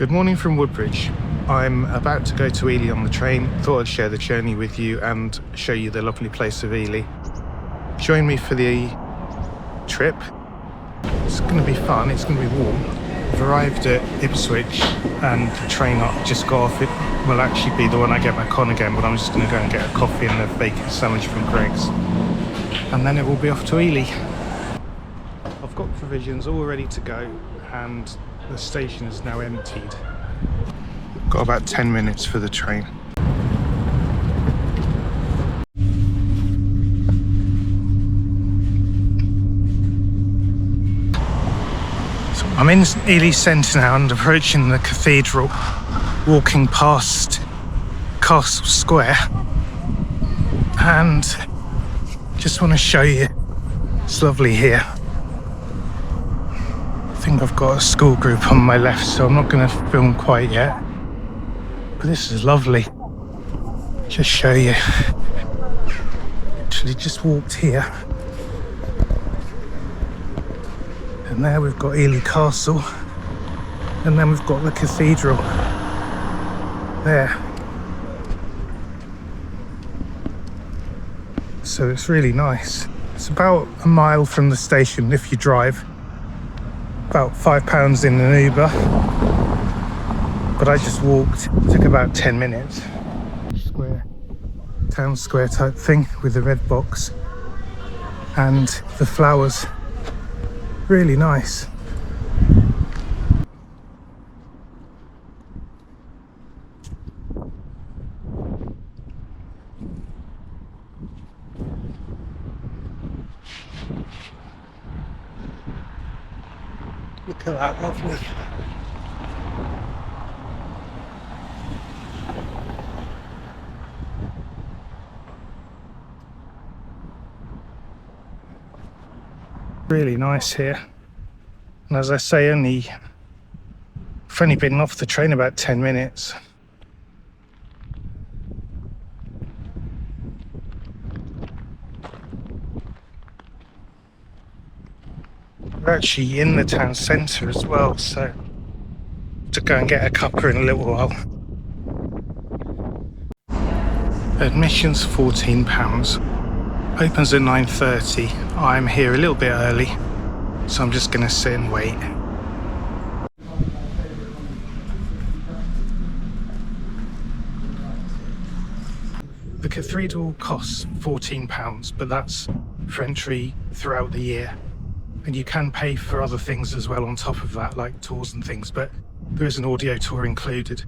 Good morning from Woodbridge. I'm about to go to Ely on the train. Thought I'd share the journey with you and show you the lovely place of Ely. Join me for the trip. It's going to be fun, it's going to be warm. I've arrived at Ipswich and the train I just got off, it will actually be the one I get back on again, but I'm just going to go and get a coffee and a bacon sandwich from Greg's. And then it will be off to Ely. I've got provisions all ready to go and the station is now emptied. Got about 10 minutes for the train. So I'm in Ely Centre now and approaching the Cathedral, walking past Castle Square, and just want to show you, it's lovely here. I think I've got a school group on my left, so I'm not going to film quite yet. But this is lovely. Just show you. Actually just walked here. And there we've got Ely Castle. And then we've got the Cathedral. There. So it's really nice. It's about a mile from the station if you drive. About £5 in an Uber, but I just walked. It took about 10 minutes. Town square type thing with the red box and the flowers. Really nice. Look at that, lovely. Really nice here. And as I say, I've only been off the train about 10 minutes. We're actually in the town centre as well, so to go and get a cuppa in a little while. Admission's £14. Opens at 9:30. I'm here a little bit early, so I'm just going to sit and wait. The Cathedral costs £14, but that's for entry throughout the year. And you can pay for other things as well on top of that, like tours and things, but there is an audio tour included.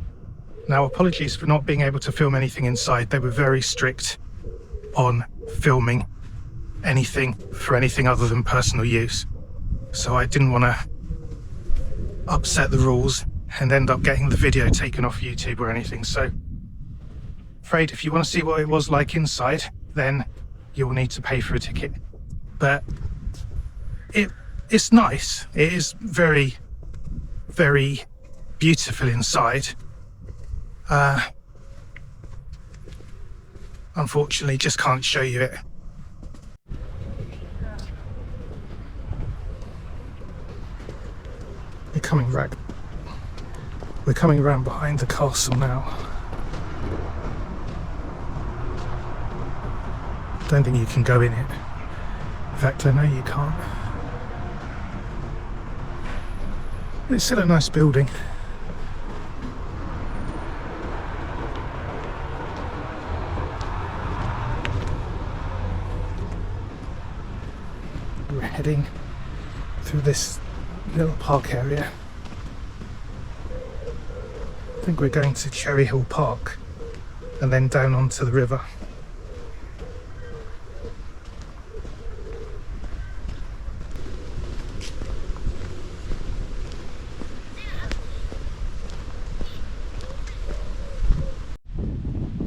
Now, apologies for not being able to film anything inside. They were very strict on filming anything for anything other than personal use. So I didn't want to upset the rules and end up getting the video taken off YouTube or anything. So, afraid if you want to see what it was like inside, then you will need to pay for a ticket. But it's nice. It is very, very beautiful inside. Unfortunately, just can't show you it. We're coming around behind the castle now. Don't think you can go in it. In fact, I know you can't. It's still a nice building. We're heading through this little park area. I think we're going to Cherry Hill Park and then down onto the river.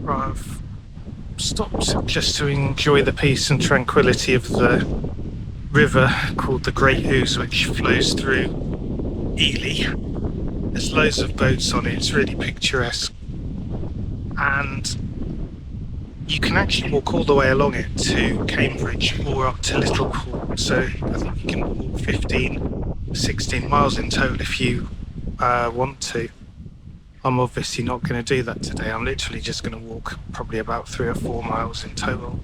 Right, I've stopped just to enjoy the peace and tranquility of the river called the Great Ouse, which flows through Ely. There's loads of boats on it, it's really picturesque. And you can actually walk all the way along it to Cambridge or up to Littleport. So I think you can walk 15, 16 miles in total if you want to. I'm obviously not going to do that today. I'm literally just going to walk probably about 3 or 4 miles in total.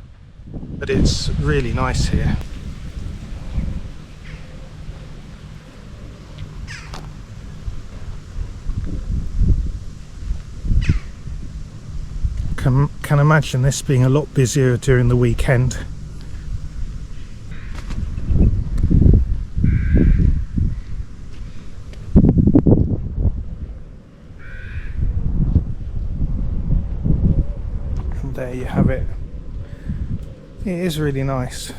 But it's really nice here. Can imagine this being a lot busier during the weekend. And there you have it. It is really nice.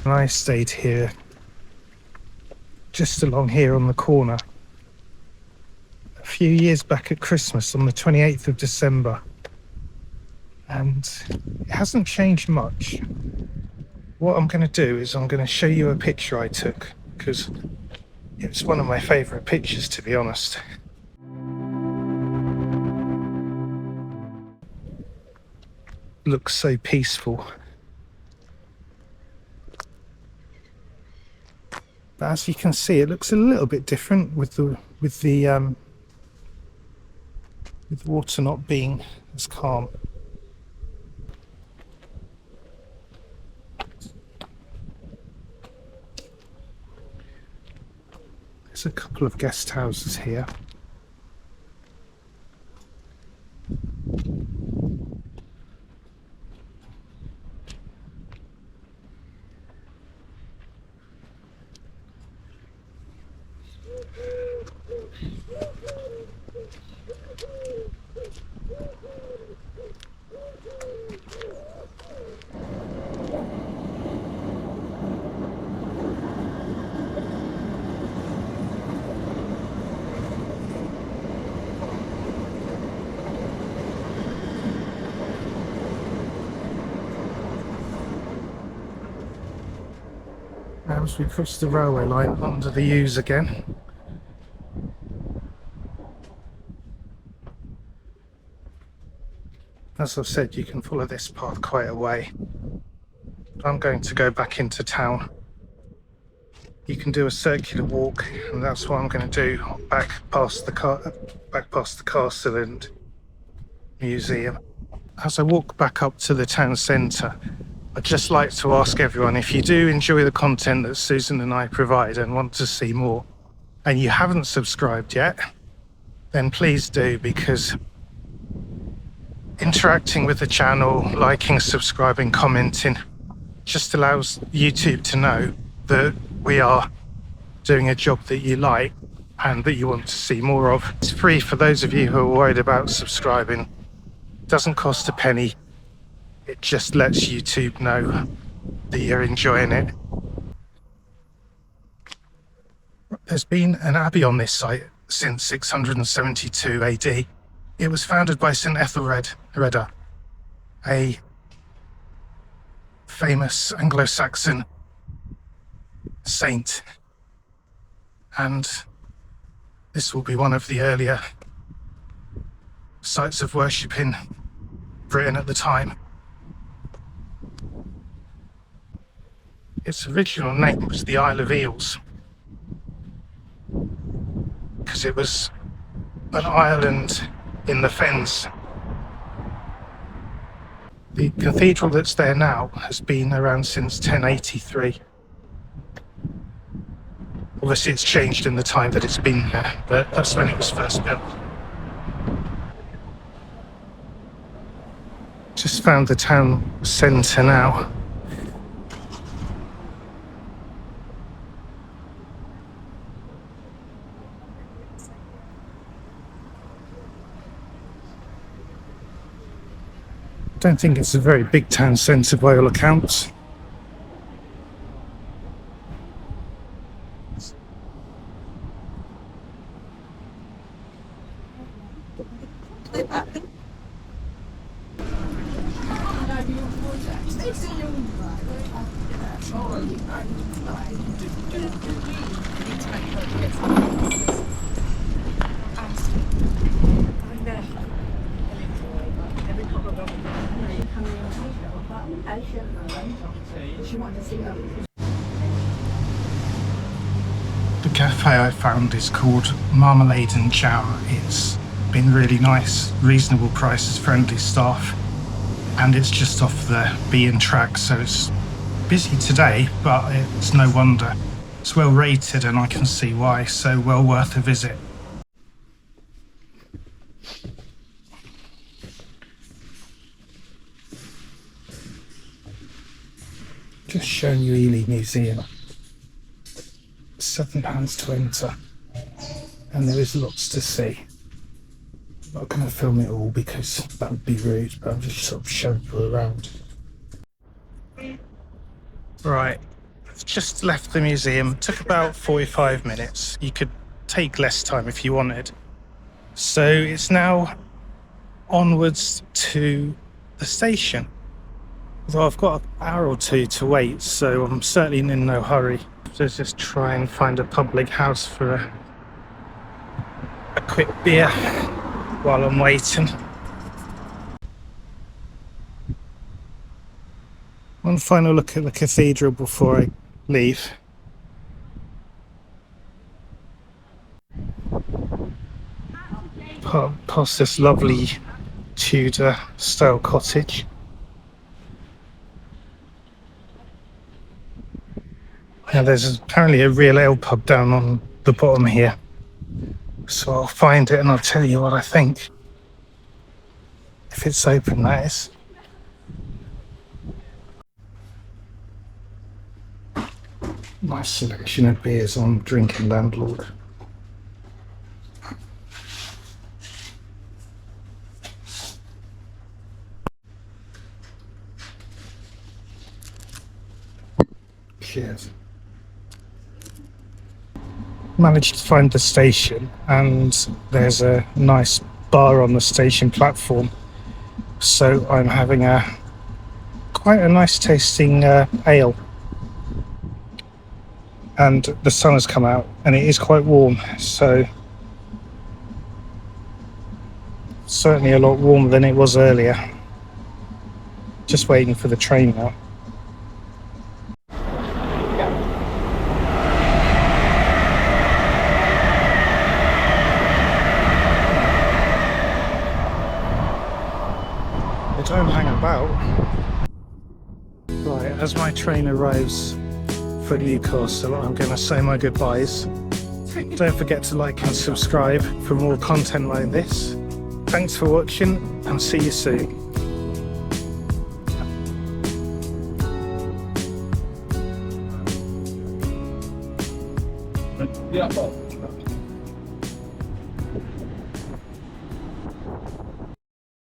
And I stayed here, just along here on the corner, a few years back at Christmas on the 28th of December. And it hasn't changed much. What I'm going to do is I'm going to show you a picture I took, because it's one of my favourite pictures, to be honest. Looks so peaceful. But as you can see, it looks a little bit different with the water not being as calm. There's a couple of guest houses here. As we cross the railway line under the U's again. As I've said, you can follow this path quite a way. I'm going to go back into town. You can do a circular walk, and that's what I'm going to do, back past the castle and museum. As I walk back up to the town centre, I'd just like to ask everyone, if you do enjoy the content that Susan and I provide and want to see more, and you haven't subscribed yet, then please do, because interacting with the channel, liking, subscribing, commenting, just allows YouTube to know that we are doing a job that you like and that you want to see more of. It's free for those of you who are worried about subscribing. It doesn't cost a penny. It just lets YouTube know that you're enjoying it. There's been an abbey on this site since 672 AD. It was founded by St. Ethelred, a famous Anglo-Saxon saint. And this will be one of the earlier sites of worship in Britain at the time. Its original name was the Isle of Eels, because it was an island in the fens. The cathedral that's there now has been around since 1083. Obviously it's changed in the time that it's been there, but that's when it was first built. Just found the town centre now. Don't think it's a very big town centre by all accounts. The cafe I found is called Marmalade and Jam. It's been really nice, reasonable prices, friendly staff, and it's just off the Bean track, so it's busy today, but it's no wonder. It's well rated and I can see why, so well worth a visit. Just showing you Ely Museum. £7 to enter, and there is lots to see. I'm not going to film it all because that would be rude, but I'm just sort of showing you around. Right, I've just left the museum. Took about 45 minutes. You could take less time if you wanted. So it's now onwards to the station. Although I've got an hour or two to wait, so I'm certainly in no hurry. So just try and find a public house for a quick beer while I'm waiting. One final look at the cathedral before I leave. Past this lovely Tudor style cottage. Now there's apparently a real ale pub down on the bottom here. So I'll find it and I'll tell you what I think. If it's open, that is. Nice selection of beers on Drinking Landlord. Cheers. Managed to find the station, and there's a nice bar on the station platform. So I'm having quite a nice tasting ale. And the sun has come out and it is quite warm, so certainly a lot warmer than it was earlier. Just waiting for the train now. They don't hang about. Right, as my train arrives for Newcastle, I'm going to say my goodbyes. Don't forget to like and subscribe for more content like this. Thanks for watching and see you soon. Yeah.